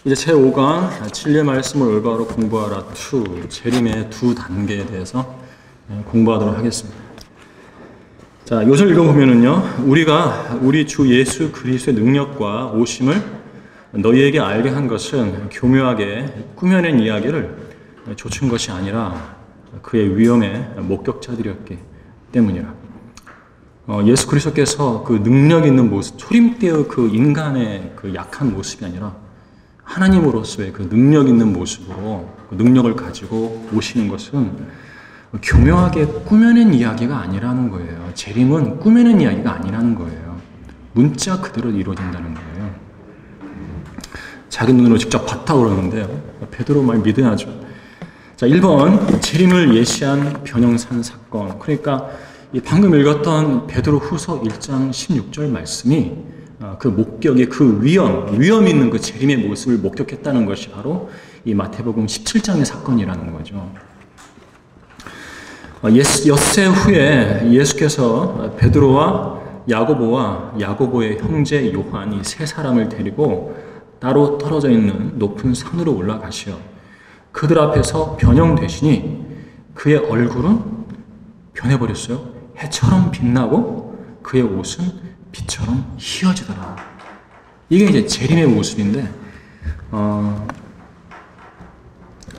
이제 제5강 진리의 말씀을 올바로 공부하라 2 재림의 두 단계에 대해서 공부하도록 하겠습니다. 자, 요절 읽어보면은요, 우리가 우리 주 예수 그리스도의 능력과 오심을 너희에게 알게 한 것은 교묘하게 꾸며낸 이야기를 조춘 것이 아니라 그의 위엄의 목격자들이었기 때문이라. 예수 그리스도께서 그 능력 있는 모습, 초림때의 그 인간의 그 약한 모습이 아니라 하나님으로서의 그 능력 있는 모습으로 그 능력을 가지고 오시는 것은 교묘하게 꾸며낸 이야기가 아니라는 거예요. 재림은 꾸며낸 이야기가 아니라는 거예요. 문자 그대로 이루어진다는 거예요. 자기 눈으로 직접 봤다고 그러는데요. 베드로 말 믿어야죠. 자, 1번 재림을 예시한 변형산 사건. 그러니까 이 방금 읽었던 베드로 후서 1장 16절 말씀이 그 목격의 그 위험 있는 그 재림의 모습을 목격했다는 것이 바로 이 마태복음 17장의 사건이라는 거죠. 엿새 후에 예수께서 베드로와 야고보의 형제 요한 이 세 사람을 데리고 따로 떨어져 있는 높은 산으로 올라가시어 그들 앞에서 변형되시니 그의 얼굴은 변해버렸어요. 해처럼 빛나고 그의 옷은 빛처럼 희어지더라. 이게 이제 재림의 모습인데,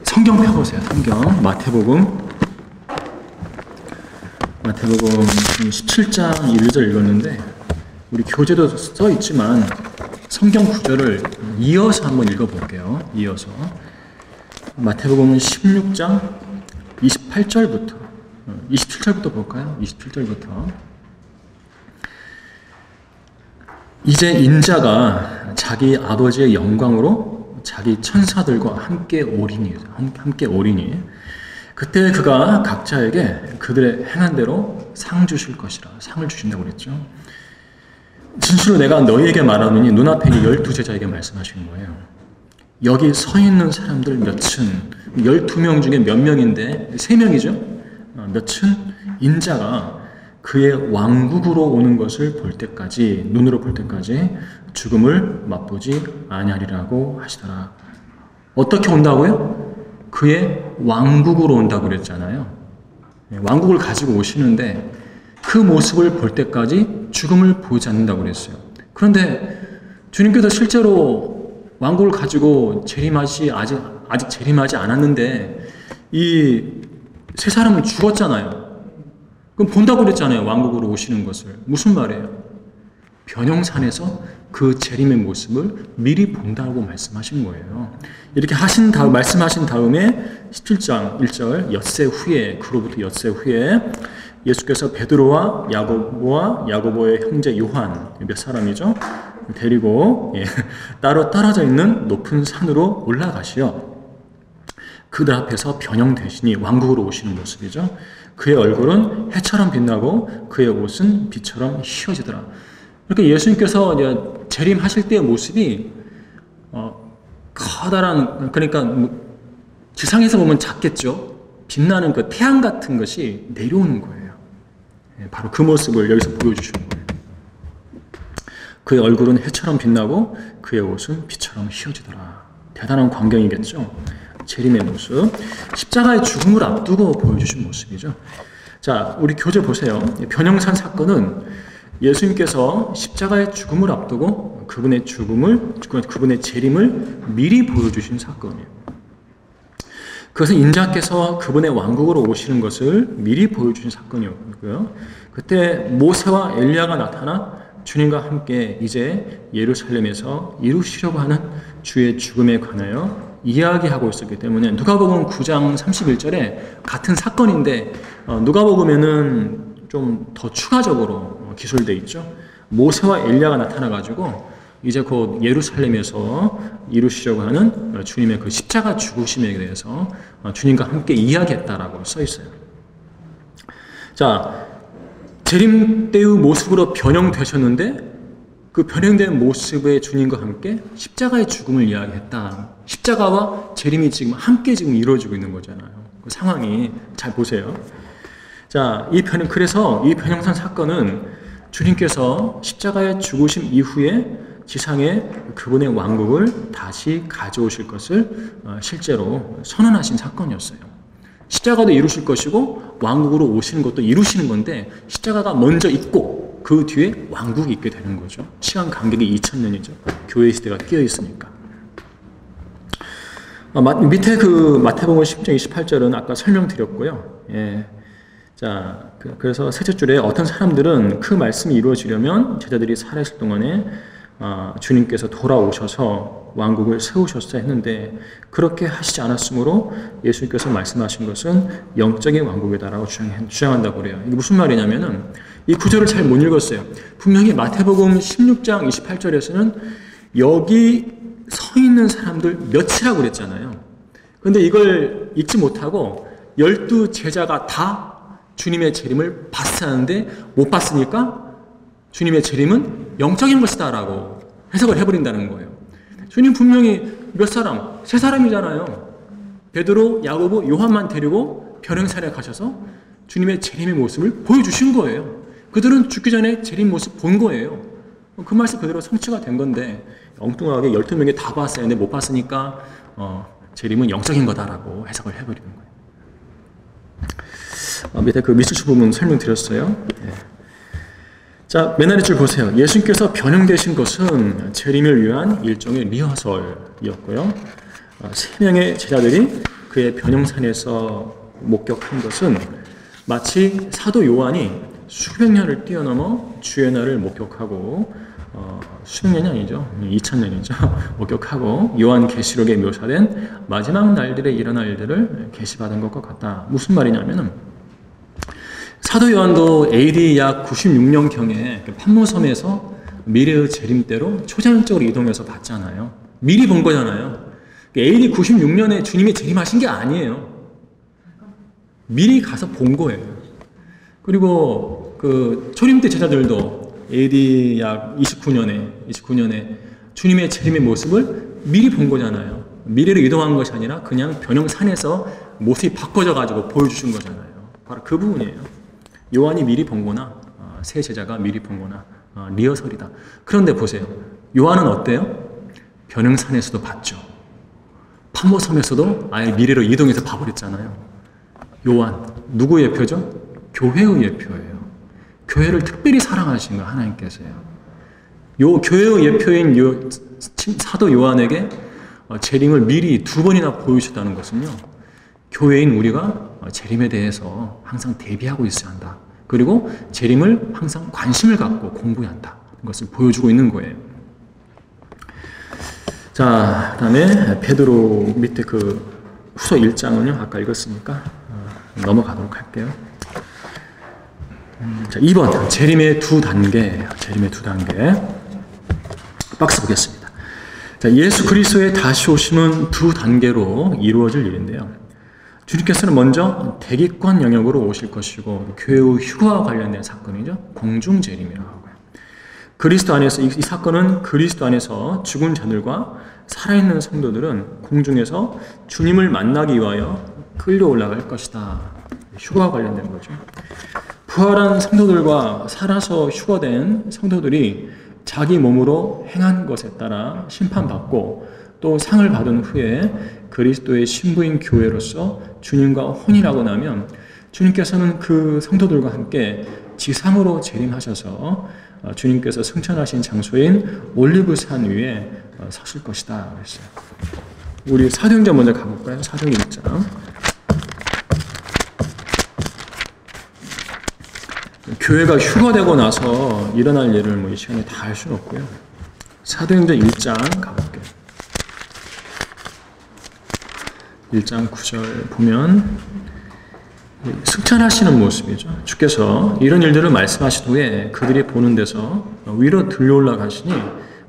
성경 펴보세요. 성경 마태복음 17장 1절 읽었는데 우리 교재도 써 있지만 성경 구절을 이어서 한번 읽어볼게요. 이어서 마태복음 16장 27절부터 볼까요? 27절부터. 이제 인자가 자기 아버지의 영광으로 자기 천사들과 함께 오리니 그때 그가 각자에게 그들의 행한 대로 상 주실 것이라. 상을 주신다고 그랬죠. 진실로 내가 너희에게 말하노니 눈앞에 있는 12제자에게 말씀하시는 거예요. 여기 서 있는 사람들 몇은 12명 중에 몇 명인데 3명이죠. 몇은 인자가 그의 왕국으로 오는 것을 볼 때까지, 눈으로 볼 때까지 죽음을 맛보지 아니하리라고 하시더라. 어떻게 온다고요? 그의 왕국으로 온다고 그랬잖아요. 왕국을 가지고 오시는데 그 모습을 볼 때까지 죽음을 보지 않는다고 그랬어요. 그런데 주님께서 실제로 왕국을 가지고 아직 재림하지 않았는데 이 세 사람은 죽었잖아요. 그럼 본다고 그랬잖아요. 왕국으로 오시는 것을. 무슨 말이에요? 변형산에서 그 재림의 모습을 미리 본다고 말씀하신 거예요. 이렇게 말씀하신 다음에 17장 1절 엿새 후에, 그로부터 엿새 후에 예수께서 베드로와 야고보의 형제 요한 몇 사람이죠? 데리고 따로 떨어져 있는 높은 산으로 올라가시어 그들 앞에서 변형되시니 왕국으로 오시는 모습이죠. 그의 얼굴은 해처럼 빛나고 그의 옷은 빛처럼 희어지더라. 이렇게 예수님께서 재림하실 때의 모습이 커다란, 그러니까 지상에서 보면 작겠죠. 빛나는 그 태양 같은 것이 내려오는 거예요. 바로 그 모습을 여기서 보여주시는 거예요. 그의 얼굴은 해처럼 빛나고 그의 옷은 빛처럼 희어지더라. 대단한 광경이겠죠. 재림의 모습, 십자가의 죽음을 앞두고 보여주신 모습이죠. 자, 우리 교재 보세요. 변형산 사건은 예수님께서 십자가의 죽음을 앞두고 그분의 재림을 미리 보여주신 사건이에요. 그것은 인자께서 그분의 왕국으로 오시는 것을 미리 보여주신 사건이었고요. 그때 모세와 엘리야가 나타나 주님과 함께 이제 예루살렘에서 이루시려고 하는 주의 죽음에 관하여 이야기하고 있었기 때문에 누가복음 9장 31절에 같은 사건인데 누가복음에는 좀 더 추가적으로 기술되어 있죠. 모세와 엘리야가 나타나가지고 이제 곧 예루살렘에서 이루시려고 하는 주님의 그 십자가 죽으심에 대해서 주님과 함께 이야기했다라고 써 있어요. 자, 재림 때의 모습으로 변형되셨는데 그 변형된 모습의 주님과 함께 십자가의 죽음을 이야기했다. 십자가와 재림이 지금 함께 이루어지고 있는 거잖아요. 그 상황이 잘 보세요. 자, 그래서 이 변형산 사건은 주님께서 십자가의 죽으심 이후에 지상에 그분의 왕국을 다시 가져오실 것을 실제로 선언하신 사건이었어요. 십자가도 이루실 것이고 왕국으로 오시는 것도 이루시는 건데 십자가가 먼저 있고 그 뒤에 왕국이 있게 되는 거죠. 시간 간격이 2000년이죠. 교회 시대가 끼어 있으니까. 밑에 그 마태복음 10장 28절은 아까 설명드렸고요. 예. 자, 그래서 셋째 줄에 어떤 사람들은 그 말씀이 이루어지려면 제자들이 살아있을 동안에 주님께서 돌아오셔서 왕국을 세우셨어야 했는데 그렇게 하시지 않았으므로 예수님께서 말씀하신 것은 영적인 왕국이다라고 주장한다고 그래요. 이게 무슨 말이냐면은 이 구절을 잘 못 읽었어요. 분명히 마태복음 16장 28절에서는 여기 서 있는 사람들 몇이라고 그랬잖아요. 근데 이걸 읽지 못하고 12 제자가 다 주님의 재림을 봤어야 하는데 못 봤으니까 주님의 재림은 영적인 것이다 라고 해석을 해버린다는 거예요. 주님 분명히 몇 사람? 3사람이잖아요. 베드로, 야고보, 요한만 데리고 변형산에 가셔서 주님의 재림의 모습을 보여주신 거예요. 그들은 죽기 전에 재림 모습 본 거예요. 그 말씀 그대로 성취가 된 건데 엉뚱하게 12명이 다 봤어야 했는데 못 봤으니까 재림은 영적인 거다라고 해석을 해버리는 거예요. 밑에 그 미술수 부분 설명드렸어요. 예. 자, 맨 아래 줄 보세요. 예수님께서 변형되신 것은 재림을 위한 일종의 리허설이었고요. 3명의 제자들이 그의 변형산에서 목격한 것은 마치 사도 요한이 수백 년을 뛰어넘어 주의 날을 목격하고 수백 년이 아니죠. 2000년이죠. 목격하고 요한계시록에 묘사된 마지막 날들에 일어날 일들을 계시받은 것과 같다. 무슨 말이냐면은 사도 요한도 AD 약 96년경에 판모섬에서 미래의 재림대로 초자연적으로 이동해서 봤잖아요. 미리 본 거잖아요. AD 96년에 주님이 재림하신 게 아니에요. 미리 가서 본 거예요. 그리고 그 초림 때 제자들도 AD 약 29년에 주님의 재림의 모습을 미리 본 거잖아요. 미래로 이동한 것이 아니라 그냥 변형산에서 모습이 바꿔져가지고 보여주신 거잖아요. 바로 그 부분이에요. 요한이 미리 본 거나 세 제자가 미리 본 거나 리허설이다. 그런데 보세요. 요한은 어때요? 변형산에서도 봤죠. 판모섬에서도 아예 미래로 이동해서 봐버렸잖아요. 요한 누구의 예표죠? 교회의 예표예요. 교회를 특별히 사랑하신 거 하나님께서요. 요 교회의 예표인 요 사도 요한에게 재림을 미리 2번이나 보여주셨다는 것은요. 교회인 우리가 재림에 대해서 항상 대비하고 있어야 한다. 그리고 재림을 항상 관심을 갖고 공부해야 한다. 이것을 보여주고 있는 거예요. 자, 그 다음에 베드로 밑에 그 후서 1장은요. 아까 읽었으니까 넘어가도록 할게요. 자, 2번 재림의 2단계. 박스 보겠습니다. 자, 예수 그리스도의 다시 오심은 2단계로 이루어질 일인데요. 주님께서는 먼저 대기권 영역으로 오실 것이고 교회의 휴거와 관련된 사건이죠. 공중재림이라고 하고요. 그리스도 안에서 이 사건은 그리스도 안에서 죽은 자들과 살아있는 성도들은 공중에서 주님을 만나기 위하여 끌려 올라갈 것이다. 휴거와 관련된 거죠. 부활한 성도들과 살아서 휴거된 성도들이 자기 몸으로 행한 것에 따라 심판받고 또 상을 받은 후에 그리스도의 신부인 교회로서 주님과 혼인하고 나면 주님께서는 그 성도들과 함께 지상으로 재림하셔서 주님께서 승천하신 장소인 올리브산 위에 서실 것이다 그랬어요. 우리 사도행전 먼저 가볼까요? 사도행전 1장. 교회가 휴거되고 나서 일어날 일을 이 시간에 다 할 수는 없고요. 사도행전 1장 가볼게요. 1장 9절 보면 승천하시는 모습이죠. 주께서 이런 일들을 말씀하신 후에 그들이 보는 데서 위로 들려 올라가시니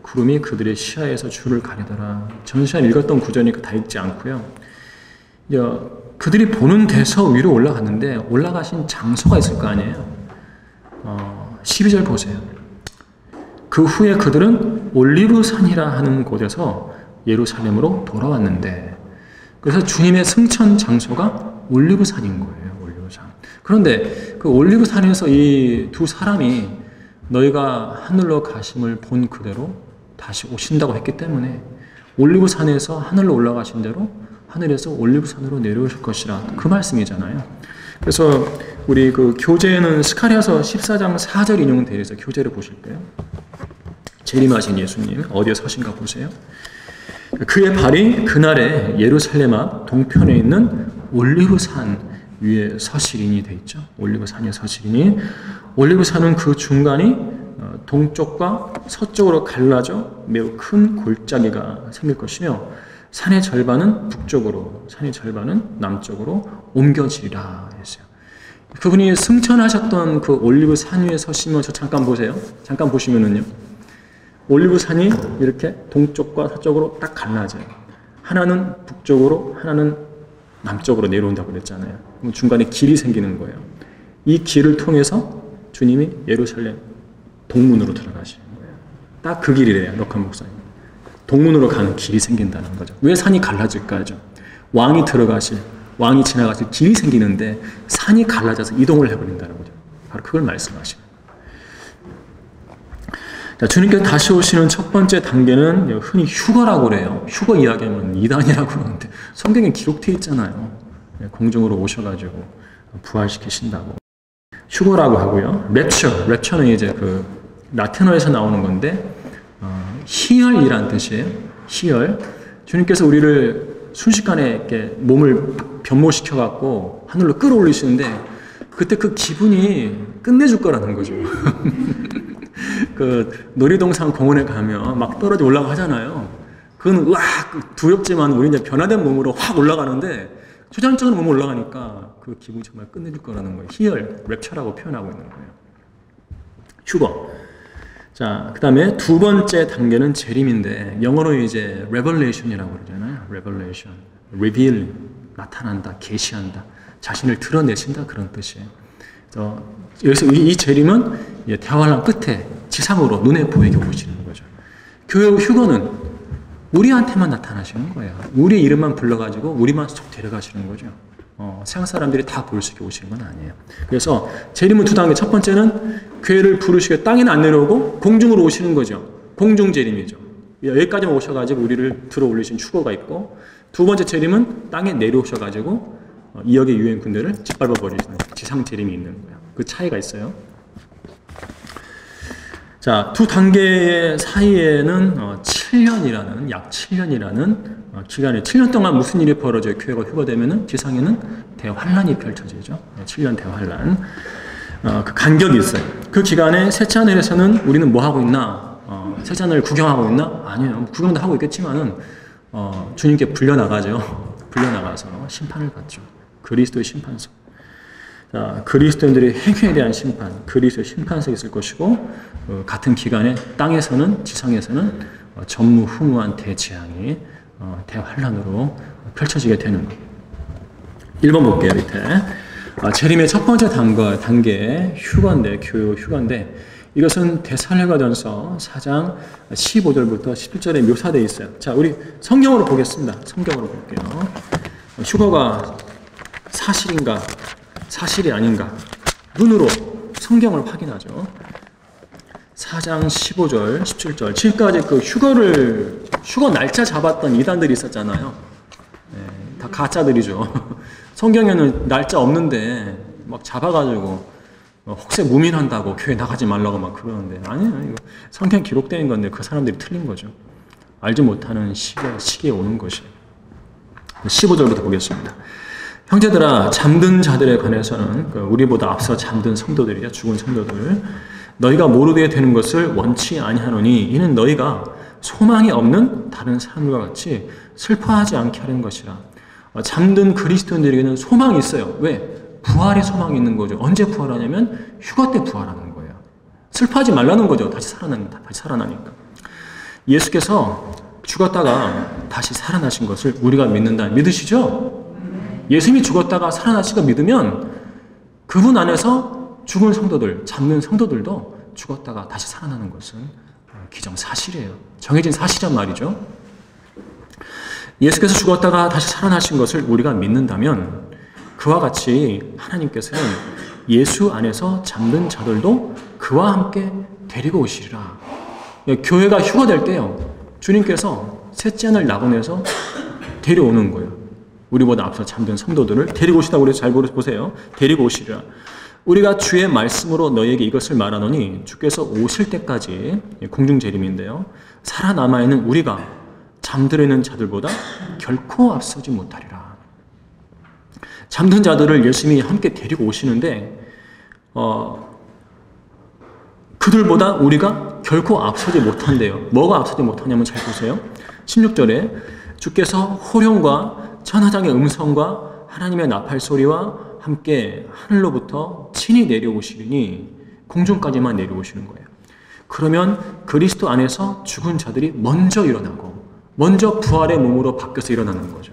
구름이 그들의 시야에서 주를 가리더라. 전 시간 읽었던 구절이니까 다 읽지 않고요. 그들이 보는 데서 위로 올라갔는데 올라가신 장소가 있을 거 아니에요. 12절 보세요. 그 후에 그들은 올리브산이라 하는 곳에서 예루살렘으로 돌아왔는데 그래서 주님의 승천 장소가 올리브산인 거예요. 올리브산. 그런데 그 올리브산에서 이 2 사람이 너희가 하늘로 가심을 본 그대로 다시 오신다고 했기 때문에 올리브산에서 하늘로 올라가신 대로 하늘에서 올리브산으로 내려오실 것이라 그 말씀이잖아요. 그래서 우리 그 교재에는 스가랴서 14장 4절 인용되어 있어요. 교재를 보실까요? 재림하신 예수님 어디에 서신가 보세요. 그의 발이 그날에 예루살렘 앞 동편에 있는 올리브산 위에 서시리니 돼 있죠. 올리브산 위에 서시리니 올리브산은 그 중간이 동쪽과 서쪽으로 갈라져 매우 큰 골짜기가 생길 것이며 산의 절반은 북쪽으로 산의 절반은 남쪽으로 옮겨지리라 했어요. 그분이 승천하셨던 그 올리브산 위에 서시면서 잠깐 보세요. 잠깐 보시면은요. 올리브산이 이렇게 동쪽과 서쪽으로 딱 갈라져요. 하나는 북쪽으로 하나는 남쪽으로 내려온다고 그랬잖아요. 그럼 중간에 길이 생기는 거예요. 이 길을 통해서 주님이 예루살렘 동문으로 들어가시는 거예요. 딱 그 길이래요. 럭한 목사님. 동문으로 가는 길이 생긴다는 거죠. 왜 산이 갈라질까요? 왕이 지나가실 길이 생기는데 산이 갈라져서 이동을 해버린다는 거죠. 바로 그걸 말씀하시는 거예요. 자, 주님께서 다시 오시는 첫 번째 단계는 흔히 휴거라고 그래요. 휴거 이야기하면 이단이라고 그러는데 성경에 기록되어 있잖아요. 공중으로 오셔가지고 부활시키신다고. 휴거라고 하고요. 랩처는 이제 그 라틴어에서 나오는 건데 희열이란 뜻이에요. 희열. 주님께서 우리를 순식간에 이렇게 몸을 변모시켜갖고 하늘로 끌어올리시는데 그때 그 기분이 끝내줄 거라는 거죠. 그 놀이동산 공원에 가면 막 떨어져 올라가잖아요. 그건 으악 두렵지만 우리 이제 변화된 몸으로 확 올라가는데 초장적인 몸으로 올라가니까 그 기분이 정말 끝내줄 거라는 거예요. 희열, 랩처라고 표현하고 있는 거예요. 휴거. 자, 그 다음에 두 번째 단계는 재림인데 영어로 이제 revelation이라고 그러잖아요. revelation, reveal, 나타난다, 계시한다, 자신을 드러내신다 그런 뜻이에요. 여기서 이 재림은 대환란 끝에 지상으로 눈에 보이게 오시는 거죠. 교회 휴거는 우리한테만 나타나시는 거예요. 우리 이름만 불러가지고 우리만 쏙 데려가시는 거죠. 세상 사람들이 다 볼 수 있게 오시는 건 아니에요. 그래서 재림은 두 단계. 첫 번째는 교회를 부르시고 땅에는 안 내려오고 공중으로 오시는 거죠. 공중 재림이죠. 여기까지만 오셔가지고 우리를 들어 올리신 휴거가 있고, 두 번째 재림은 땅에 내려오셔가지고 2억의 유엔 군대를 짓밟아 버리시는 지상 재림이 있는 거예요. 그 차이가 있어요. 자, 두 단계의 사이에는 7년이라는 약 7년이라는 기간에 7년 동안 무슨 일이 벌어져요? 교회가 휴거되면은 지상에는 대환란이 펼쳐지죠. 7년 대환란. 그 간격이 있어요. 그 기간에 셋째 하늘에서는 우리는 뭐 하고 있나? 셋째 하늘을 구경하고 있나? 아니에요. 구경도 하고 있겠지만은 주님께 불려나가죠. 불려나가서 심판을 받죠. 그리스도의 심판석. 자, 그리스도인들의 행위에 대한 심판, 그리스도의 심판석이 있을 것이고, 같은 기간에 땅에서는, 지상에서는 전무후무한 대재앙이 대환란으로 펼쳐지게 되는 것. 1번 볼게요, 밑에. 재림의 첫 번째 단계, 휴거인데, 교회 휴거인데, 이것은 데살로니가전서 4장 15절부터 17절에 묘사되어 있어요. 자, 우리 성경으로 보겠습니다. 성경으로 볼게요. 휴거가 사실인가, 사실이 아닌가, 눈으로 성경을 확인하죠. 4장 15절, 17절. 지금까지 그 휴거 날짜 잡았던 이단들이 있었잖아요. 네, 다 가짜들이죠. 성경에는 날짜 없는데 막 잡아가지고 혹세무민한다고 교회 나가지 말라고 막 그러는데, 아니에요. 이거 성경 기록된 건데 그 사람들이 틀린 거죠. 알지 못하는 시기에 오는 것이에요. 15절부터 보겠습니다. 형제들아, 잠든 자들에 관해서는 우리보다 앞서 잠든 성도들이야, 죽은 성도들, 너희가 모르게 되는 것을 원치 아니하노니 이는 너희가 소망이 없는 다른 사람들과 같이 슬퍼하지 않게 하는 것이라. 잠든 그리스도인들에게는 소망이 있어요. 왜? 부활의 소망이 있는 거죠. 언제 부활하냐면 휴거 때 부활하는 거예요. 슬퍼하지 말라는 거죠. 다시 살아나니까. 예수께서 죽었다가 다시 살아나신 것을 우리가 믿는다. 믿으시죠? 예수님이 죽었다가 살아나신 거 믿으면 그분 안에서 죽은 성도들, 잠든 성도들도 죽었다가 다시 살아나는 것은 기정사실이에요. 정해진 사실이란 말이죠. 예수께서 죽었다가 다시 살아나신 것을 우리가 믿는다면 그와 같이 하나님께서는 예수 안에서 잠든 자들도 그와 함께 데리고 오시리라. 교회가 휴가될 때요, 주님께서 셋째 날 낙원에서 데려오는 거예요. 우리보다 앞서 잠든 성도들을 데리고 오시다고 그래서 잘 보세요. 데리고 오시리라. 우리가 주의 말씀으로 너희에게 이것을 말하노니 주께서 오실 때까지, 공중재림인데요, 살아남아있는 우리가 잠들어 있는 자들보다 결코 앞서지 못하리라. 잠든 자들을 예수님이 함께 데리고 오시는데 그들보다 우리가 결코 앞서지 못한대요. 뭐가 앞서지 못하냐면 잘 보세요. 16절에 주께서 호령과 천하장의 음성과 하나님의 나팔 소리와 함께 하늘로부터 친히 내려오시리니, 공중까지만 내려오시는 거예요. 그러면 그리스도 안에서 죽은 자들이 먼저 일어나고 먼저 부활의 몸으로 바뀌어서 일어나는 거죠.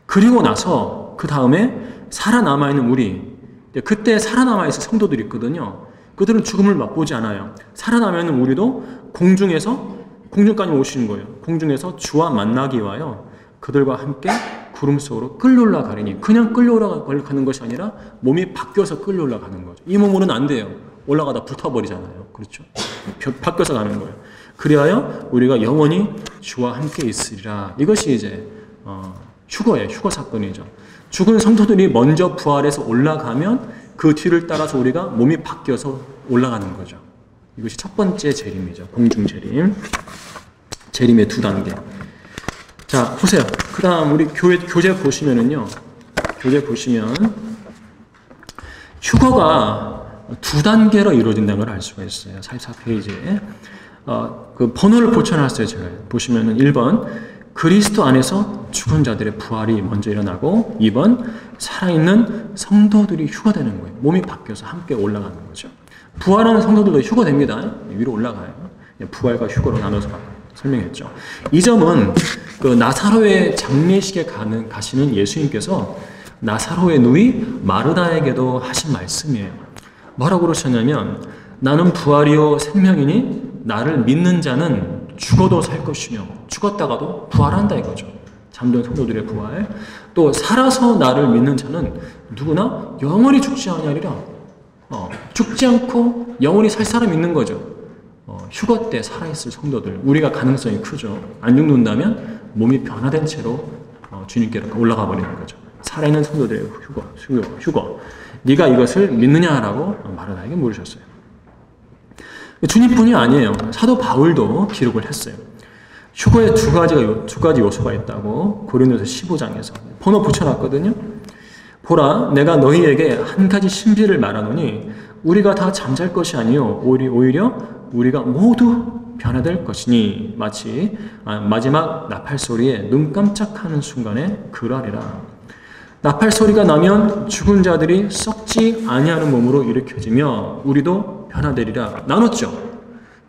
그리고 나서 그 다음에 살아남아있는 우리, 그때 살아남아있을 성도들이 있거든요. 그들은 죽음을 맛보지 않아요. 살아남아있는 우리도 공중까지 오시는 거예요. 공중에서 주와 만나기 위하여 그들과 함께 구름 속으로 끌려 올라가리니, 그냥 끌려 올라가는 것이 아니라 몸이 바뀌어서 끌려 올라가는 거죠. 이 몸으로는 안 돼요. 올라가다 붙어버리잖아요. 그렇죠? 바뀌어서 가는 거예요. 그리하여 우리가 영원히 주와 함께 있으리라. 이것이 이제 휴거예요. 휴거 사건이죠. 죽은 성도들이 먼저 부활해서 올라가면 그 뒤를 따라서 우리가 몸이 바뀌어서 올라가는 거죠. 이것이 첫 번째 재림이죠. 공중재림. 재림의 두 단계. 자, 보세요. 그 다음 우리 교재 보시면은요, 교재 보시면 휴거가 두 단계로 이루어진다는 걸 알 수가 있어요. 44페이지에 그 번호를 붙여놨어요. 제가 보시면은 1번 그리스도 안에서 죽은 자들의 부활이 먼저 일어나고, 2번 살아있는 성도들이 휴거되는 거예요. 몸이 바뀌어서 함께 올라가는 거죠. 부활하는 성도들도 휴거됩니다. 위로 올라가요. 부활과 휴거로 나눠서 설명했죠. 이 점은 그 나사로의 장례식에 가시는 예수님께서 나사로의 누이 마르다에게도 하신 말씀이에요. 뭐라고 그러셨냐면, 나는 부활이요 생명이니 나를 믿는 자는 죽어도 살 것이며 죽었다가도 부활한다 이거죠. 잠든 성도들의 부활. 또 살아서 나를 믿는 자는 누구나 영원히 죽지 아니하리라. 죽지 않고 영원히 살 사람이 있는 거죠. 휴거 때 살아있을 성도들, 우리가 가능성이 크죠. 안 죽는다면 몸이 변화된 채로 주님께로 올라가 버리는 거죠. 살아있는 성도들의 휴거. 네가 이것을 믿느냐라고 마르다에게 물으셨어요. 주님뿐이 아니에요. 사도 바울도 기록을 했어요. 휴거에 두 가지 요소가 있다고 고린도서 15장에서 번호 붙여놨거든요. 보라, 내가 너희에게 한 가지 신비를 말하노니 우리가 다 잠잘 것이 아니요 오히려 우리가 모두 변화될 것이니, 마치 마지막 나팔 소리에 눈 깜짝하는 순간에 그러하리라. 나팔 소리가 나면 죽은 자들이 썩지 아니하는 몸으로 일으켜지며 우리도 변화되리라. 나눴죠.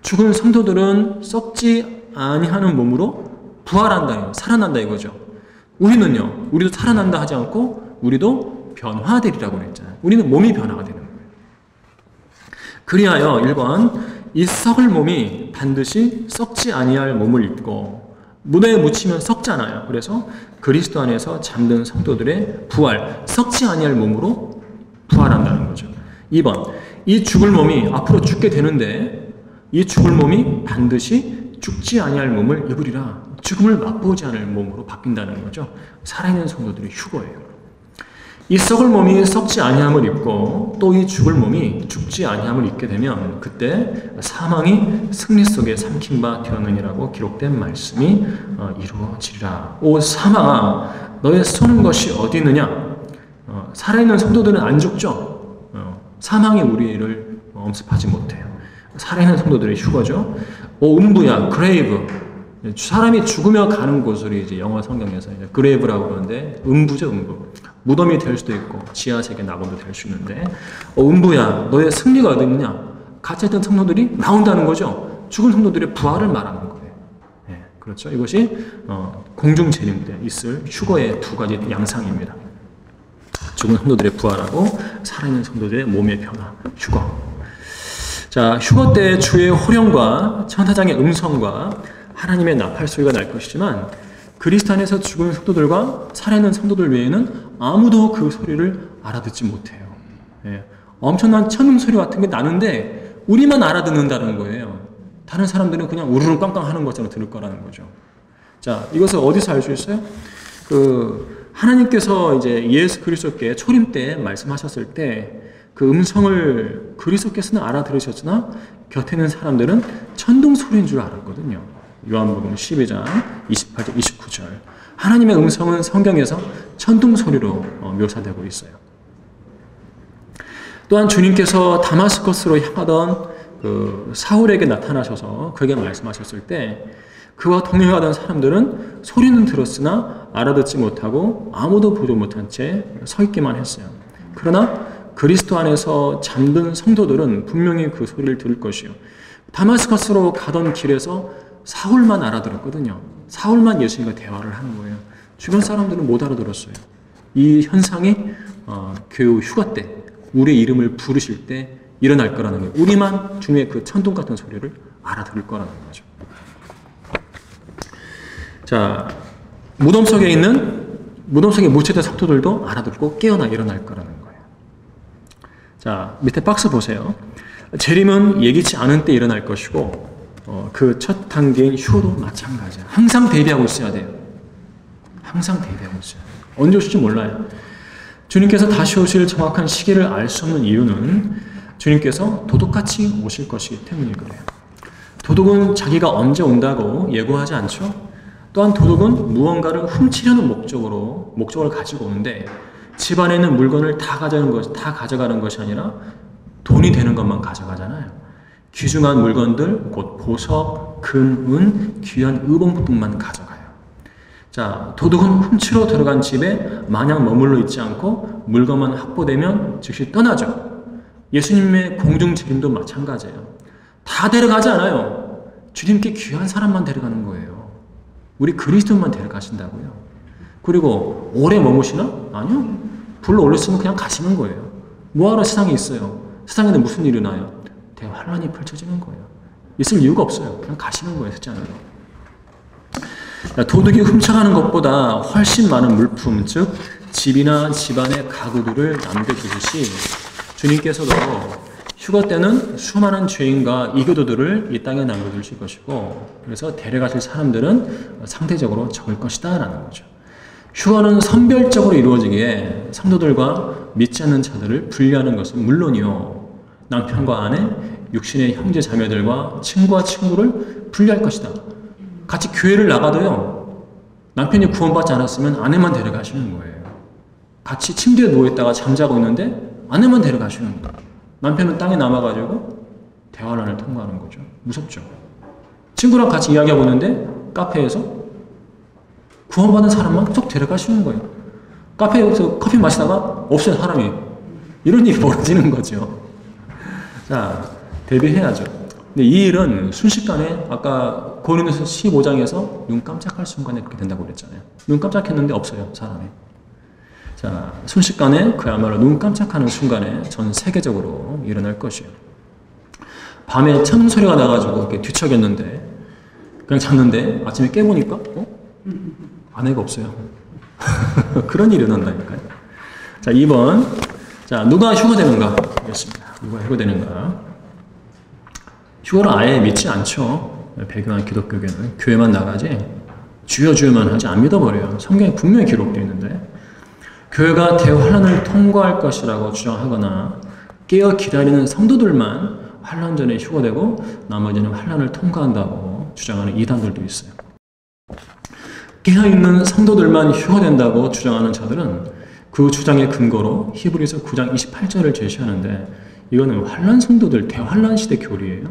죽은 성도들은 썩지 아니하는 몸으로 부활한다, 살아난다 이거죠. 우리는요, 우리도 살아난다 하지 않고 우리도 변화되리라고 그랬잖아요. 우리는 몸이 변화가 되는 거예요. 그리하여 1번 이 썩을 몸이 반드시 썩지 아니할 몸을 입고, 무덤에 묻히면 썩잖아요. 그래서 그리스도 안에서 잠든 성도들의 부활, 썩지 아니할 몸으로 부활한다는 거죠. 2번 이 죽을 몸이 앞으로 죽게 되는데 이 죽을 몸이 반드시 죽지 아니할 몸을 입으리라. 죽음을 맛보지 않을 몸으로 바뀐다는 거죠. 살아있는 성도들의 휴거예요. 이 썩을 몸이 썩지 아니함을 입고 또 이 죽을 몸이 죽지 아니함을 입게 되면 그때 사망이 승리 속에 삼킨 바 되었느니라고 기록된 말씀이 이루어지리라. 오 사망아, 너의 쏘는 것이 어디 있느냐? 살아있는 성도들은 안 죽죠. 사망이 우리를 엄습하지 못해요. 살아있는 성도들의 휴거죠. 오 음부야, 그레이브. 사람이 죽으며 가는 곳을 이제 영어 성경에서 그레이브라고 그러는데, 음부죠, 음부. 무덤이 될 수도 있고 지하세계 낙원도 될 수 있는데, 음부야, 너의 승리가 어디 있느냐? 갇혀있던 성도들이 나온다는 거죠. 죽은 성도들의 부활을 말하는 거예요. 네, 그렇죠. 이것이 공중 재림 때 있을 휴거의 두 가지 양상입니다. 죽은 성도들의 부활하고 살아있는 성도들의 몸의 변화, 휴거. 자, 휴거 때 주의 호령과 천사장의 음성과 하나님의 나팔 소리가 날 것이지만, 그리스도 안에서 죽은 성도들과 살아있는 성도들 외에는 아무도 그 소리를 알아듣지 못해요. 예, 엄청난 천음 소리 같은 게 나는데 우리만 알아듣는다는 거예요. 다른 사람들은 그냥 우르르 꽝꽝 하는 것처럼 들을 거라는 거죠. 자, 이것을 어디서 알 수 있어요? 하나님께서 이제 예수 그리스도께 초림 때 말씀하셨을 때 그 음성을 그리스도께서는 알아들으셨으나 곁에 있는 사람들은 천둥 소리인 줄 알았거든요. 요한복음 12장 28절 29절. 하나님의 음성은 성경에서 천둥 소리로 묘사되고 있어요. 또한 주님께서 다마스커스로 향하던 사울에게 나타나셔서 그에게 말씀하셨을 때 그와 동행하던 사람들은 소리는 들었으나 알아듣지 못하고 아무도 보지 못한 채 서 있기만 했어요. 그러나 그리스도 안에서 잠든 성도들은 분명히 그 소리를 들을 것이요. 다마스커스로 가던 길에서 사울만 알아들었거든요. 사울만 예수님과 대화를 하는 거예요. 주변 사람들은 못 알아들었어요. 이 현상이 교회 휴가 때 우리의 이름을 부르실 때 일어날 거라는 거예요. 우리만 주님의 그 천둥 같은 소리를 알아들을 거라는 거죠. 자, 무덤 속에 묻혀진 성도들도 알아듣고 깨어나 일어날 거라는 거예요. 자, 밑에 박스 보세요. 재림은 예기치 않은 때 일어날 것이고 그 첫 단계인 휴거도 마찬가지야. 항상 대비하고 있어야 돼요. 항상 대비하고 있어요. 언제 오실지 몰라요. 주님께서 다시 오실 정확한 시기를 알 수 없는 이유는 주님께서 도둑같이 오실 것이기 때문일 거예요. 도둑은 자기가 언제 온다고 예고하지 않죠. 또한 도둑은 무언가를 훔치려는 목적을 가지고 오는데 집안에 있는 물건을 다 가져가는 것이 아니라 돈이 되는 것만 가져가잖아요. 귀중한 물건들, 곧 보석, 금, 은, 귀한 의복품만 가져가요. 자, 도둑은 훔치러 들어간 집에 마냥 머물러 있지 않고 물건만 확보되면 즉시 떠나죠. 예수님의 공중책임도 마찬가지예요. 다 데려가지 않아요. 주님께 귀한 사람만 데려가는 거예요. 우리 그리스도만 데려가신다고요. 그리고 오래 머무시나? 아니요. 불러 올렸으면 그냥 가시는 거예요. 뭐하러 세상에 있어요? 세상에는 무슨 일이 나요? 대환란이 펼쳐지는 거예요. 있을 이유가 없어요. 그냥 가시는 거예요. 세상으로. 도둑이 훔쳐가는 것보다 훨씬 많은 물품, 즉 집이나 집안의 가구들을 남겨두듯이 주님께서도 휴거 때는 수많은 죄인과 이교도들을 이 땅에 남겨두실 것이고 그래서 데려가실 사람들은 상대적으로 적을 것이다 라는 거죠. 휴거는 선별적으로 이루어지기에 성도들과 믿지 않는 자들을 분리하는 것은 물론이요. 남편과 아내, 육신의 형제 자매들과 친구와 친구를 분리할 것이다. 같이 교회를 나가도요. 남편이 구원받지 않았으면 아내만 데려가시는 거예요. 같이 침대에 누워있다가 잠자고 있는데 아내만 데려가시는 거예요. 남편은 땅에 남아가지고 대환란을 통과하는 거죠. 무섭죠. 친구랑 같이 이야기하고 있는데 카페에서 구원받은 사람만 쏙 데려가시는 거예요. 카페에서 커피 마시다가 없어요, 사람이. 이런 일이 벌어지는 거죠. 자, 대비해야죠. 근데 이 일은 순식간에 아까 고린도서 15장에서 눈 깜짝할 순간에 그렇게 된다고 그랬잖아요. 눈 깜짝했는데 없어요, 사람이. 자, 순식간에 그야말로 눈 깜짝하는 순간에 전 세계적으로 일어날 것이에요. 밤에 천둥 소리가 나가지고 이렇게 뒤척였는데 그냥 잤는데 아침에 깨보니까 아내가 없어요. 그런 일이 일어난다니까요. 자, 2번. 자, 누가 휴거되는가? 이겠습니다. 누가 휴거되는가? 휴거를 아예 믿지 않죠. 배경한 기독교계는. 교회만 나가지 주여 주여만 하지 안 믿어버려요. 성경에 분명히 기록되어 있는데 교회가 대환란을 통과할 것이라고 주장하거나 깨어 기다리는 성도들만 환란 전에 휴거되고 나머지는 환란을 통과한다고 주장하는 이단들도 있어요. 깨어있는 성도들만 휴거된다고 주장하는 자들은 그 주장의 근거로 히브리서 9장 28절을 제시하는데 이거는 환란 성도들 대환란 시대 교리예요.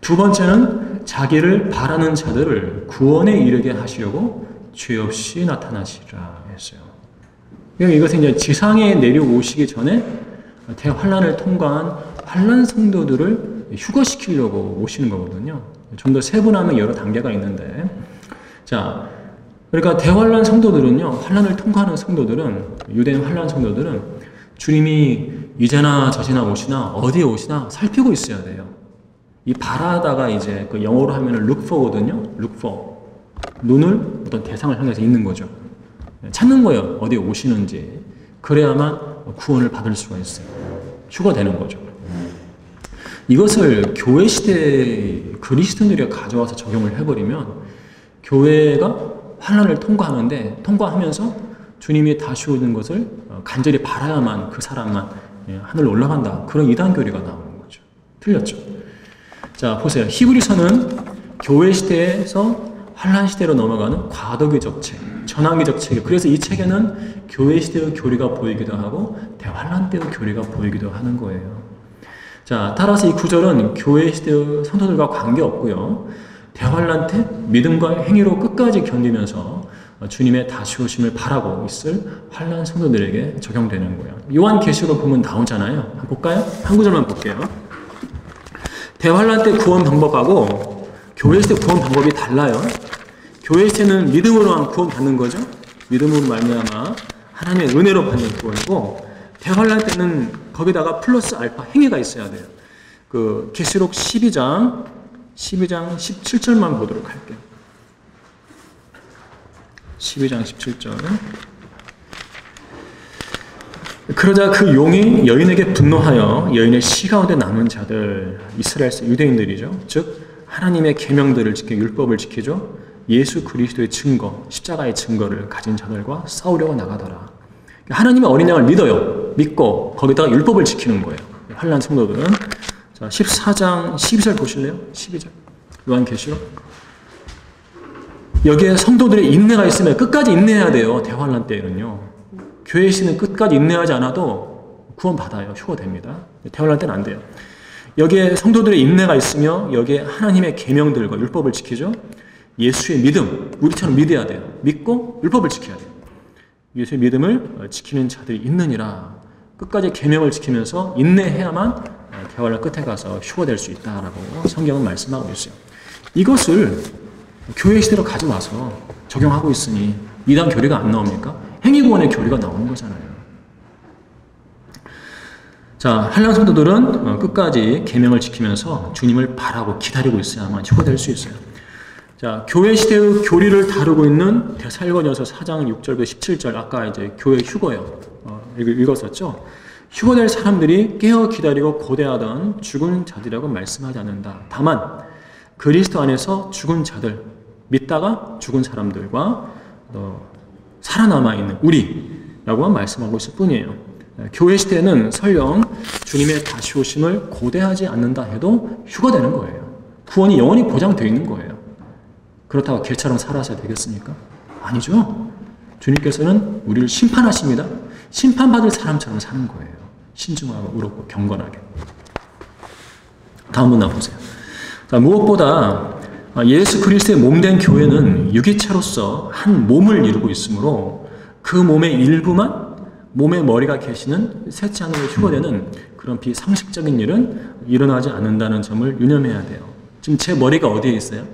두 번째는 자기를 바라는 자들을 구원에 이르게 하시려고 죄 없이 나타나시라 했어요. 이것은 이제 지상에 내려오시기 전에 대환란을 통과한 환란 성도들을 휴거시키려고 오시는 거거든요. 좀 더 세분하면 여러 단계가 있는데, 자, 그러니까 대환란 성도들은요, 환란을 통과하는 성도들은, 유대인 환란 성도들은 주님이 이제나 저제나 오시나 어디에 오시나 살피고 있어야 돼요. 이 바라다가 이제 그 영어로 하면은 look for거든요. look for. 눈을 어떤 대상을 향해서 있는 거죠. 찾는 거예요. 어디에 오시는지. 그래야만 구원을 받을 수가 있어요. 휴거되는 거죠. 이것을 교회 시대에 그리스도인들이 가져와서 적용을 해버리면 교회가 환난을 통과하면서 주님이 다시 오는 것을 간절히 바라야만 그 사람만 하늘로 올라간다. 그런 이단 교리가 나오는 거죠. 틀렸죠. 자, 보세요. 히브리서는 교회 시대에서 환난 시대로 넘어가는 과도기적 책, 전환기적 책. 그래서 이 책에는 교회 시대의 교리가 보이기도 하고 대환란 때의 교리가 보이기도 하는 거예요. 자, 따라서 이 구절은 교회 시대의 성도들과 관계없고요. 대환란 때 믿음과 행위로 끝까지 견디면서 주님의 다시 오심을 바라고 있을 환난 성도들에게 적용되는 거예요. 요한계시록 보면 나오잖아요. 한번 볼까요? 한 구절만 볼게요. 대환란 때 구원 방법하고 교회 시대 구원 방법이 달라요. 교회 시대는 믿음으로만 구원 받는 거죠. 믿음으로 말미암아 하나님의 은혜로 받는 구원이고, 대환란 때는 거기다가 플러스 알파 행위가 있어야 돼요. 그 계시록 12장 17절만 보도록 할게요. 12장 17절. 그러자 그 용이 여인에게 분노하여 여인의 시 가운데 남은 자들, 이스라엘 유대인들이죠. 즉 하나님의 계명들을 지켜 율법을 지키죠. 예수 그리스도의 증거, 십자가의 증거를 가진 자들과 싸우려고 나가더라. 하나님의 어린 양을 믿고 거기다가 율법을 지키는 거예요. 환난 성도들은. 자, 14장 12절 보실래요? 12절. 요한계시록. 여기에 성도들의 인내가 있으면 끝까지 인내해야 돼요. 대환난 때에는요. 교회 시는 끝까지 인내하지 않아도 구원받아요. 휴거됩니다. 대환난 때는 안 돼요. 여기에 성도들의 인내가 있으며 여기에 하나님의 계명들과 율법을 지키죠. 예수의 믿음, 우리처럼 믿어야 돼요. 믿고 율법을 지켜야 돼요. 예수의 믿음을 지키는 자들이 있느니라. 끝까지 계명을 지키면서 인내해야만 대환란 끝에 가서 휴거될 수 있다라고 성경은 말씀하고 있어요. 이것을 교회 시대로 가져와서 적용하고 있으니 이단 교리가 안 나옵니까? 행위구원의 교리가 나오는 거잖아요. 자, 한량 성도들은 끝까지 계명을 지키면서 주님을 바라고 기다리고 있어야만 휴거될 수 있어요. 자, 교회 시대의 교리를 다루고 있는 데살로니가서 4장 6절 17절, 아까 이제 교회 휴거요. 읽었었죠? 휴거될 사람들이 깨어 기다리고 고대하던 죽은 자들이라고 말씀하지 않는다. 다만 그리스도 안에서 죽은 자들, 믿다가 죽은 사람들과 살아남아 있는 우리라고만 말씀하고 있을 뿐이에요. 교회 시대는 설령 주님의 다시 오심을 고대하지 않는다 해도 휴거되는 거예요. 구원이 영원히 보장되어 있는 거예요. 그렇다고 개처럼 살아서야 되겠습니까? 아니죠. 주님께서는 우리를 심판하십니다. 심판받을 사람처럼 사는 거예요. 신중하고 의롭고 경건하게. 다음 문단 보세요. 자, 무엇보다 예수 그리스도의 몸된 교회는 유기체로서 한 몸을 이루고 있으므로 그 몸의 일부만 몸의 머리가 계시는 셋째 하늘로 휴거되는 그런 비상식적인 일은 일어나지 않는다는 점을 유념해야 돼요. 지금 제 머리가 어디에 있어요?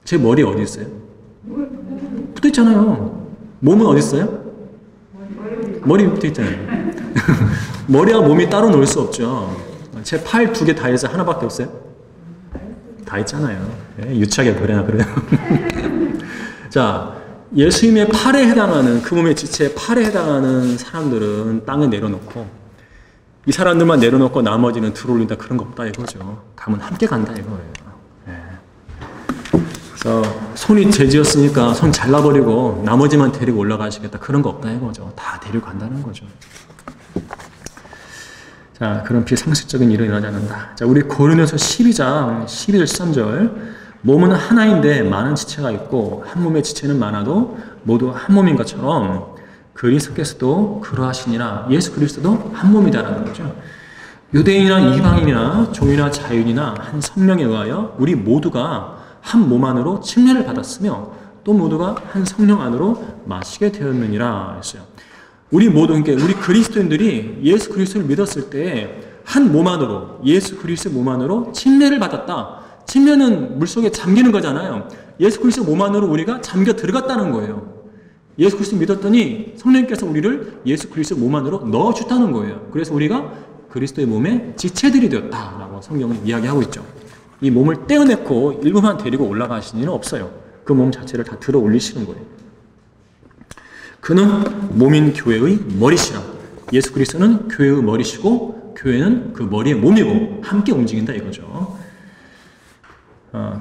제 머리 어디 있어요? 붙어 있잖아요. 몸은 어디 있어요? 머리 붙어 있잖아요. 머리와 몸이 따로 놀 수 없죠. 제 팔 2개 다 해서 하나밖에 없어요? 다 있잖아요. 네, 유치하게 그래나 그래요. 자, 예수님의 팔에 해당하는, 그 몸의 지체의 팔에 해당하는 사람들은 땅에 내려놓고 이 사람들만 내려놓고 나머지는 들어올린다, 그런 거 없다 이거죠. 가면 함께 간다 이거예요. 네. 그래서 손이 죄지었으니까 손 잘라버리고 나머지만 데리고 올라가시겠다, 그런 거 없다 이거죠. 다 데리고 간다는 거죠. 자, 그런 비상식적인 일은 일어나지 않는다. 자, 우리 고린도서 12장 12절 13절. 몸은 하나인데 많은 지체가 있고 한 몸의 지체는 많아도 모두 한 몸인 것처럼 그리스도께서도 그러하시니라. 예수 그리스도도 한 몸이다라는 거죠. 유대인이나 이방인이나 종이나 자유인이나 한 성령에 의하여 우리 모두가 한 몸 안으로 침례를 받았으며 또 모두가 한 성령 안으로 마시게 되었느니라 했어요. 우리 모두, 그러니까 우리 그리스도인들이 예수 그리스도를 믿었을 때 한 몸 안으로, 예수 그리스도의 몸 안으로 침례를 받았다. 침례는 물속에 잠기는 거잖아요. 예수 그리스도 몸 안으로 우리가 잠겨 들어갔다는 거예요. 예수 그리스도 믿었더니 성령께서 우리를 예수 그리스도 몸 안으로 넣어주다는 거예요. 그래서 우리가 그리스도의 몸의 지체들이 되었다라고 성경은 이야기하고 있죠. 이 몸을 떼어내고 일부만 데리고 올라가신 일은 없어요. 그 몸 자체를 다 들어 올리시는 거예요. 그는 몸인 교회의 머리시라. 예수 그리스도는 교회의 머리시고 교회는 그 머리의 몸이고 함께 움직인다 이거죠.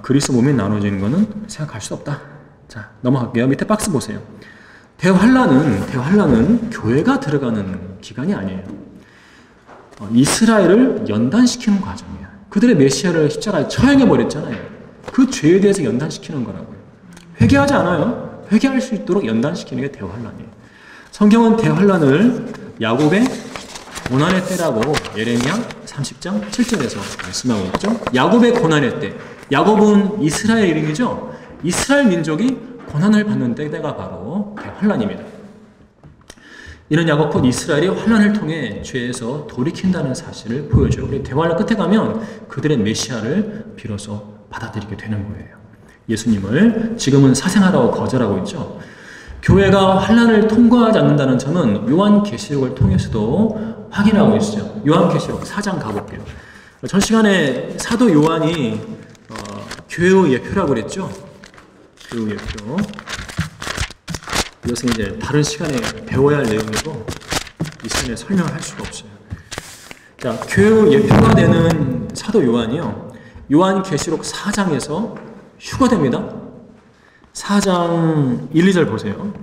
그리스도 몸이 나눠지는 것은 생각할 수 없다. 자, 넘어갈게요. 밑에 박스 보세요. 대환란은 교회가 들어가는 기간이 아니에요. 이스라엘을 연단시키는 과정이에요. 그들의 메시아를 십자가에 처형해버렸잖아요. 그 죄에 대해서 연단시키는 거라고요. 회개하지 않아요. 회개할 수 있도록 연단시키는 게 대환란이에요. 성경은 대환란을 야곱의 고난의 때라고 예레미야 30장 7절에서 말씀하고 있죠. 야곱의 고난의 때. 야곱은 이스라엘 이름이죠. 이스라엘 민족이 고난을 받는 때가 바로 대환란입니다. 이는 야곱 곧 이스라엘이 환란을 통해 죄에서 돌이킨다는 사실을 보여줘요. 우리 대환란 끝에 가면 그들의 메시아를 비로소 받아들이게 되는 거예요. 예수님을 지금은 사생하라고 거절하고 있죠. 교회가 환란을 통과하지 않는다는 점은 요한계시록을 통해서도 확인하고 있어요. 요한계시록 4장 가볼게요. 전 시간에 사도 요한이 교회의 예표라고 그랬죠. 교회의 예표. 이것은 이제 다른 시간에 배워야 할 내용이고 이 시간에 설명할 수가 없어요. 자, 교회의 예표가 되는 사도 요한이요. 요한계시록 4장에서 휴거됩니다. 4장 1, 2절 보세요.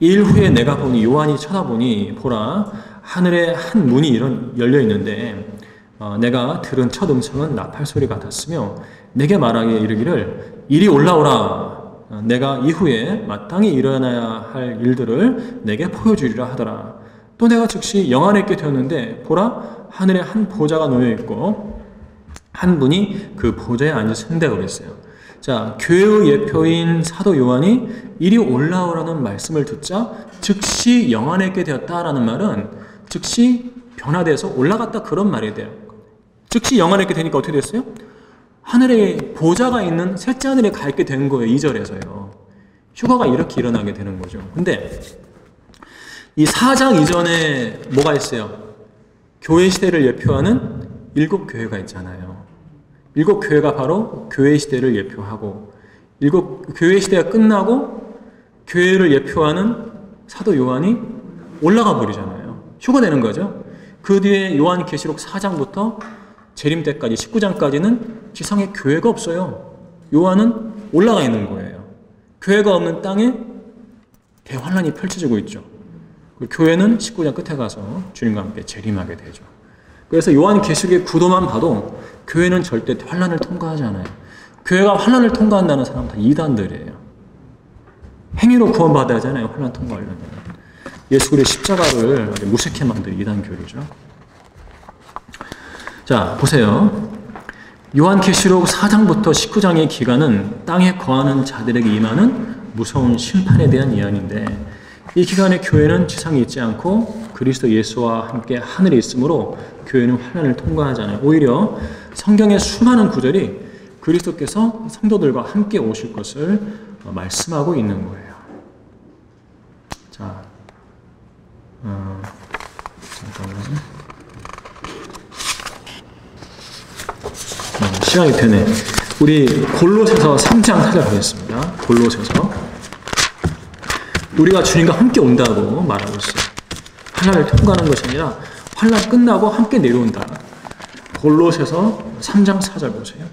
일 후에 내가 보니 요한이 쳐다보니 보라 하늘에 한 문이 열려 있는데 내가 들은 첫 음성은 나팔 소리 같았으며 내게 말하기에 이르기를 이리 올라오라. 내가 이후에 마땅히 일어나야 할 일들을 내게 보여주리라 하더라. 또 내가 즉시 영안에 있게 되었는데 보라 하늘에 한 보좌가 놓여 있고 한 분이 그 보좌에 앉으신다고 그랬어요. 자, 교회의 예표인 사도 요한이 이리 올라오라는 말씀을 듣자 즉시 영안에 있게 되었다라는 말은 즉시 변화돼서 올라갔다 그런 말이 돼요. 즉시 영안에 있게 되니까 어떻게 됐어요? 하늘에 보좌가 있는 셋째 하늘에 가 있게 된 거예요. 2절에서요. 휴거가 이렇게 일어나게 되는 거죠. 근데 이 4장 이전에 뭐가 있어요? 교회 시대를 예표하는 7교회가 있잖아요. 7교회가 바로 교회 시대를 예표하고 교회 시대가 끝나고 교회를 예표하는 사도 요한이 올라가 버리잖아요. 휴거되는 거죠. 그 뒤에 요한계시록 4장부터 재림 때까지 19장까지는 지상에 교회가 없어요. 요한은 올라가 있는 거예요. 교회가 없는 땅에 대환란이 펼쳐지고 있죠. 교회는 19장 끝에 가서 주님과 함께 재림하게 되죠. 그래서 요한계시록의 구도만 봐도 교회는 절대 환란을 통과하지 않아요. 교회가 환란을 통과한다는 사람은 다 이단들이에요. 행위로 구원받아야 하잖아요. 환란 통과하려면. 예수 그리스도의 십자가를 무색해 만든 이단교리죠. 자, 보세요. 요한계시록 4장부터 19장의 기간은 땅에 거하는 자들에게 임하는 무서운 심판에 대한 이야기인데 이 기간에 교회는 지상에 있지 않고 그리스도 예수와 함께 하늘에 있으므로 교회는 환난을 통과하잖아요. 오히려 성경의 수많은 구절이 그리스도께서 성도들과 함께 오실 것을 말씀하고 있는 거예요. 자, 잠깐만요. 시간이 되네. 우리 골로새서 3장 찾아보겠습니다. 골로새서. 우리가 주님과 함께 온다고 말하고 있어요. 환난을 통과하는 것이 아니라 환난 끝나고 함께 내려온다. 골로새서 3장 4절 보세요.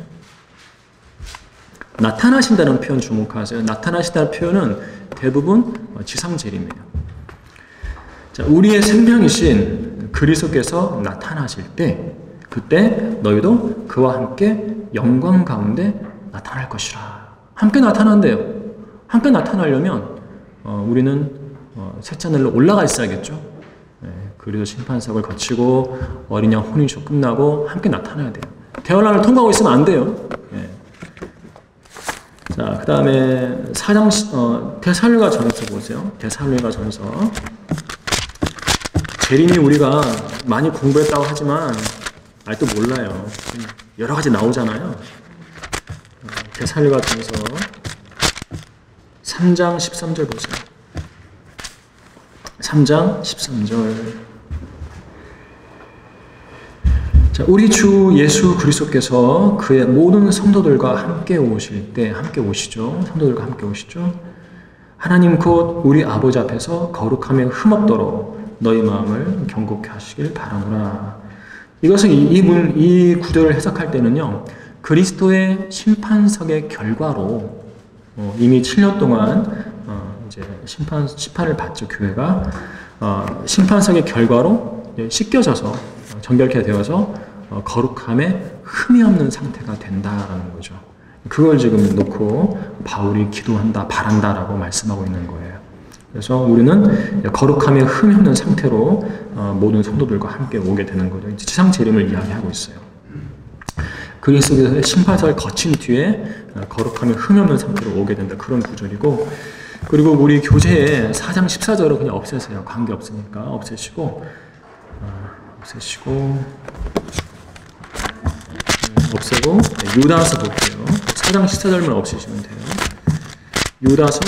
나타나신다는 표현 주목하세요. 나타나신다는 표현은 대부분 지상 재림이에요. 자, 우리의 생명이신 그리스도께서 나타나실 때 그때 너희도 그와 함께 영광 가운데 나타날 것이라. 함께 나타난대요. 함께 나타나려면 우리는 셋째 하늘로 올라가 있어야겠죠. 그리고 심판석을 거치고 어린 양 혼인쇼 끝나고 함께 나타나야 돼요. 대환란을 통과하고 있으면 안 돼요. 자, 그 다음에 데살로니가 전서 보세요. 데살로니가 전서. 재림이 우리가 많이 공부했다고 하지만 아직도 몰라요. 여러 가지 나오잖아요. 데살로니가 전서 3장 13절 보세요. 3장 13절. 자, 우리 주 예수 그리스도께서 그의 모든 성도들과 함께 오실 때 함께 오시죠. 성도들과 함께 오시죠. 하나님 곧 우리 아버지 앞에서 거룩하며 흠없도록 너희 마음을 경고케 하시길 바라노라. 이것은 이 구절을 해석할 때는요, 그리스도의 심판석의 결과로 이미 7년 동안 이제 심판을 받죠. 교회가 심판석의 결과로 씻겨져서 정결케 되어서 거룩함에 흠이 없는 상태가 된다라는 거죠. 그걸 지금 놓고 바울이 기도한다, 바란다라고 말씀하고 있는 거예요. 그래서 우리는 거룩함에 흠이 없는 상태로 모든 성도들과 함께 오게 되는 거죠. 지상 재림을 이야기하고 있어요. 그리스도의 심판석을 거친 뒤에 거룩함에 흠이 없는 상태로 오게 된다. 그런 구절이고, 그리고 우리 교재에 4장 14절을 그냥 없애세요. 관계없으니까 없애시고 없애고 유다서 볼게요. 4장 14절만 없애시면 돼요. 유다서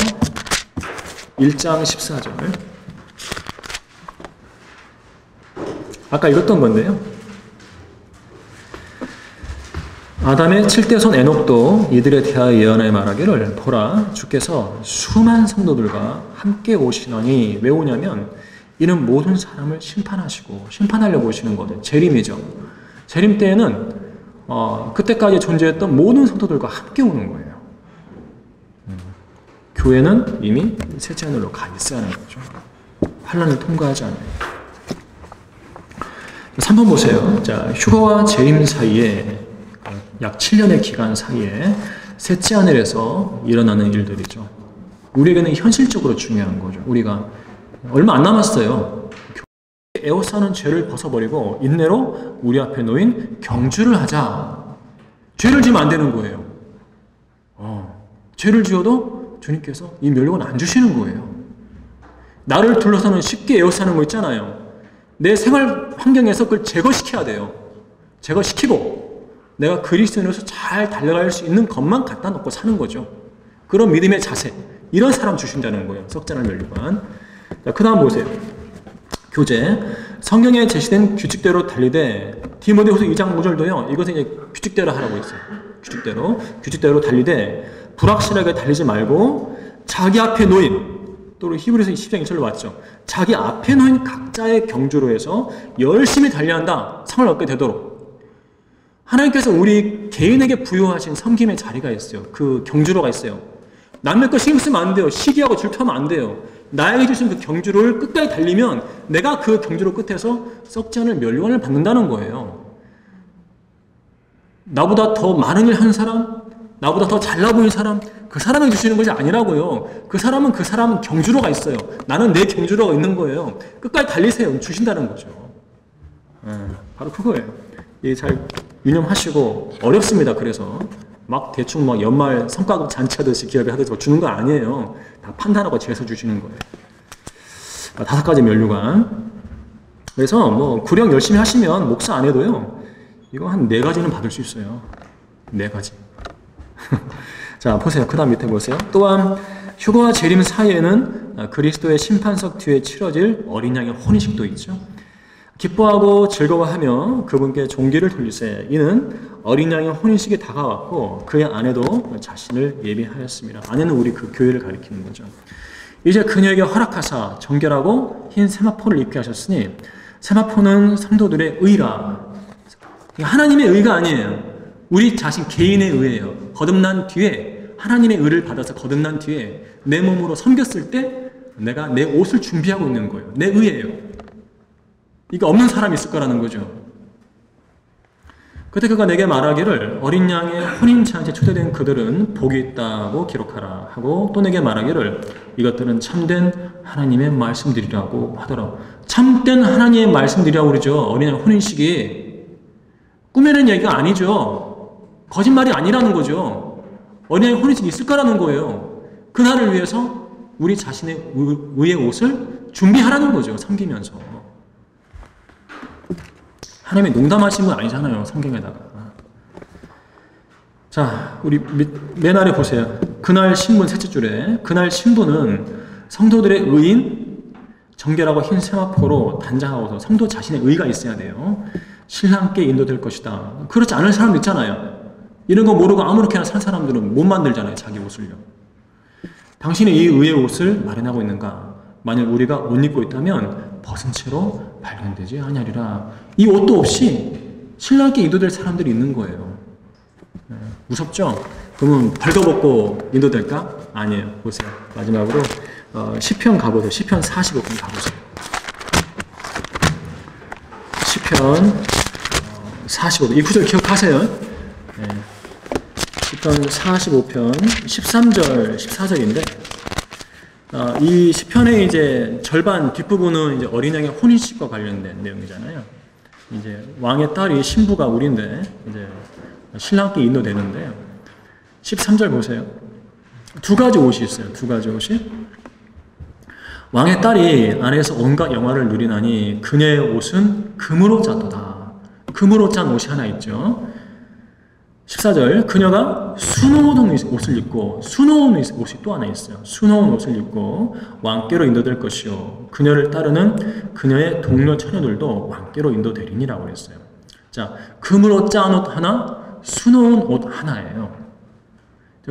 1장 14절. 아까 읽었던 건데요. 아담의 7대손 에녹도 이들에 대하여 예언하여 말하기를, 보라, 주께서 수많은 성도들과 함께 오시더니, 왜 오냐면 이는 모든 사람을 심판하려고 오시는 거죠. 재림이죠. 재림 때에는 그때까지 존재했던 모든 성도들과 함께 오는 거예요. 교회는 이미 셋째 하늘로 가 있어야 하는 거죠. 환난을 통과하지 않아요. 3번 보세요. 자, 휴거와 재림 사이에 약 7년의 기간 사이에 셋째 하늘에서 일어나는 일들이죠. 우리에게는 현실적으로 중요한 거죠. 우리가 얼마 안 남았어요. 에워싸는 죄를 벗어버리고 인내로 우리 앞에 놓인 경주를 하자. 죄를 지면 안 되는 거예요. 죄를 지어도 주님께서 이 면류관 안 주시는 거예요. 나를 둘러서는 쉽게 에워싸는 거 있잖아요. 내 생활 환경에서 그걸 제거시켜야 돼요. 제거시키고 내가 그리스도인으로서 잘 달려갈 수 있는 것만 갖다 놓고 사는 거죠. 그런 믿음의 자세, 이런 사람 주신다는 거예요. 썩자나 면류관. 자, 그 다음 보세요. 교재. 성경에 제시된 규칙대로 달리되, 디모데후서 2장 5절도요. 이것은 이제 규칙대로 하라고 있어요. 규칙대로 달리되 불확실하게 달리지 말고 자기 앞에 놓인, 또 히브리서 10장 2절로 왔죠. 자기 앞에 놓인 각자의 경주로 해서 열심히 달려한다. 상을 얻게 되도록. 하나님께서 우리 개인에게 부여하신 섬김의 자리가 있어요. 그 경주로가 있어요. 남의 거 신경 쓰면 안 돼요. 시기하고 질투하면 안 돼요. 나에게 주신 그 경주를 끝까지 달리면 내가 그 경주로 끝에서 썩지 않을 면류관을 받는다는 거예요. 나보다 더 많은 일 한 사람, 나보다 더 잘나 보이는 사람, 그 사람에게 주시는 것이 아니라고요. 그 사람은 경주로가 있어요. 나는 내 경주로가 있는 거예요. 끝까지 달리세요. 주신다는 거죠. 바로 그거예요. 잘 유념하시고, 어렵습니다. 그래서 막 대충 막 연말 성과급 잔치하듯이 기업에 하듯이 주는 거 아니에요. 다 판단하고 재서 주시는 거예요. 5가지 면류관. 그래서 뭐 구령 열심히 하시면 목사 안 해도요, 이거 한 4가지는 받을 수 있어요. 4가지. 자, 보세요. 그 다음 밑에 보세요. 또한 휴거와 재림 사이에는 그리스도의 심판석 뒤에 치러질 어린 양의 혼인식도 있죠. 기뻐하고 즐거워하며 그분께 존귀를 돌리세. 이는 어린 양의 혼인식이 다가왔고 그의 아내도 자신을 예비하였습니다. 아내는 우리 그 교회를 가리키는 거죠. 이제 그녀에게 허락하사 정결하고 흰 세마포를 입게 하셨으니, 세마포는 성도들의 의라. 하나님의 의가 아니에요. 우리 자신 개인의 의예요. 거듭난 뒤에, 하나님의 의를 받아서 거듭난 뒤에 내 몸으로 섬겼을 때 내가 내 옷을 준비하고 있는 거예요. 내 의예요. 이게 없는 사람이 있을 거라는 거죠. 그때 그가 내게 말하기를, 어린 양의 혼인잔치에 초대된 그들은 복이 있다고 기록하라 하고, 또 내게 말하기를 이것들은 참된 하나님의 말씀들이라고 하더라. 참된 하나님의 말씀들이라고 그러죠. 어린 양의 혼인식이 꾸며낸 얘기가 아니죠. 거짓말이 아니라는 거죠. 어린 양의 혼인식이 있을 거라는 거예요. 그날을 위해서 우리 자신의 의의 옷을 준비하라는 거죠. 섬기면서. 하나님이 농담하신 건 아니잖아요. 성경에다가. 자, 우리 맨 아래 보세요. 그날 신분 셋째 줄에, 그날 신분은 성도들의 의인, 정결하고 흰 세마포로 단장하고서 성도 자신의 의가 있어야 돼요. 신랑께 인도될 것이다. 그렇지 않은 사람도 있잖아요. 이런 거 모르고 아무렇게나 산 사람들은 못 만들잖아요. 자기 옷을요. 당신이 이 의의 옷을 마련하고 있는가? 만약 우리가 옷 입고 있다면 벗은 채로 발견되지 아니하리라. 이 옷도 없이 신랑께 인도될 사람들이 있는 거예요. 무섭죠? 그러면 벌거벗고 인도될까? 아니에요. 보세요. 마지막으로 시편 가보세요. 시편 45편 가보세요. 시편 45편 이 구절 기억하세요. 네. 시편 45편 13절 14절인데 이 시편의 이제 절반 뒷부분은 이제 어린 양의 혼인식과 관련된 내용이잖아요. 이제 왕의 딸이 신부가 우리인데 이제 신랑께 인도되는데요. 13절 보세요. 두 가지 옷이 있어요. 두 가지 옷이. 왕의 딸이 안에서 온갖 영화를 누리나니 그녀의 옷은 금으로 짰도다. 금으로 짠 옷이 하나 있죠. 14절 그녀가 수놓은 옷을 입고 수놓은 옷이 또 하나 있어요. 수놓은 옷을 입고 왕께로 인도될 것이요 그녀를 따르는 그녀의 동료 처녀들도 왕께로 인도되리니라고 했어요. 자, 금으로 짠 옷 하나, 수놓은 옷 하나예요.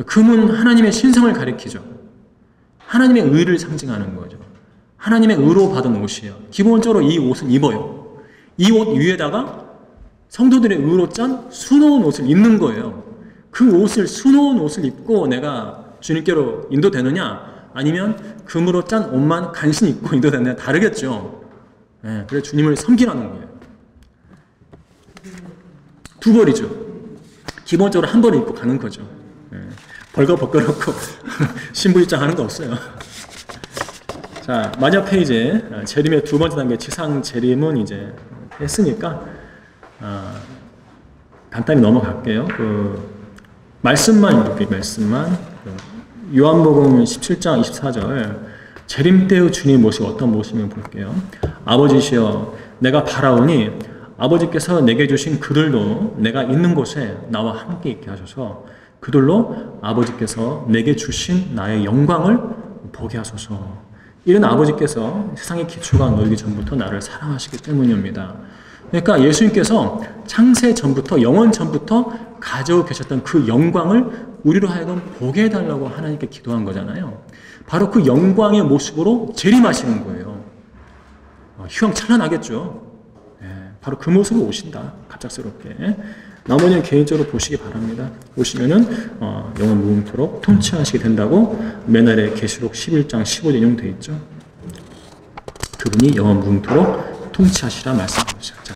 금은 하나님의 신성을 가리키죠. 하나님의 의를 상징하는 거죠. 하나님의 의로 받은 옷이에요. 기본적으로 이 옷은 입어요. 이 옷 위에다가 성도들의 의로 짠 수놓은 옷을 입는 거예요. 그 옷을 수놓은 옷을 입고 내가 주님께로 인도되느냐 아니면 금으로 짠 옷만 간신히 입고 인도되느냐 다르겠죠. 네, 그래서 주님을 섬기라는 거예요. 두 벌이죠. 기본적으로 한 벌을 입고 가는 거죠. 네, 벌거벗겨놓고 신부 입장 하는 거 없어요. 자, 마지막 페이지에 재림의 두 번째 단계 지상 재림은 이제 했으니까 간단히 넘어갈게요. 말씀만 읽을게요. 말씀만. 요한복음 17장 24절 재림 때의 주님 모습이 어떤 모습인지 볼게요. 아버지시여 내가 바라오니 아버지께서 내게 주신 그들도 내가 있는 곳에 나와 함께 있게 하소서. 그들로 아버지께서 내게 주신 나의 영광을 보게 하소서. 이런 아버지께서 세상의 기초가 놓이기 전부터 나를 사랑하시기 때문입니다. 그러니까 예수님께서 창세 전부터 영원 전부터 가지고 계셨던 그 영광을 우리로 하여금 보게 해달라고 하나님께 기도한 거잖아요. 바로 그 영광의 모습으로 재림하시는 거예요. 휘황찬란하겠죠. 바로 그 모습으로 오신다. 갑작스럽게. 나머지는 개인적으로 보시기 바랍니다. 오시면은 영원 무궁토록 통치하시게 된다고 맨날에 계시록 11장 15절 인용되어 있죠. 그분이 영원 무궁토록 통치하시라 말씀하셨죠. 자,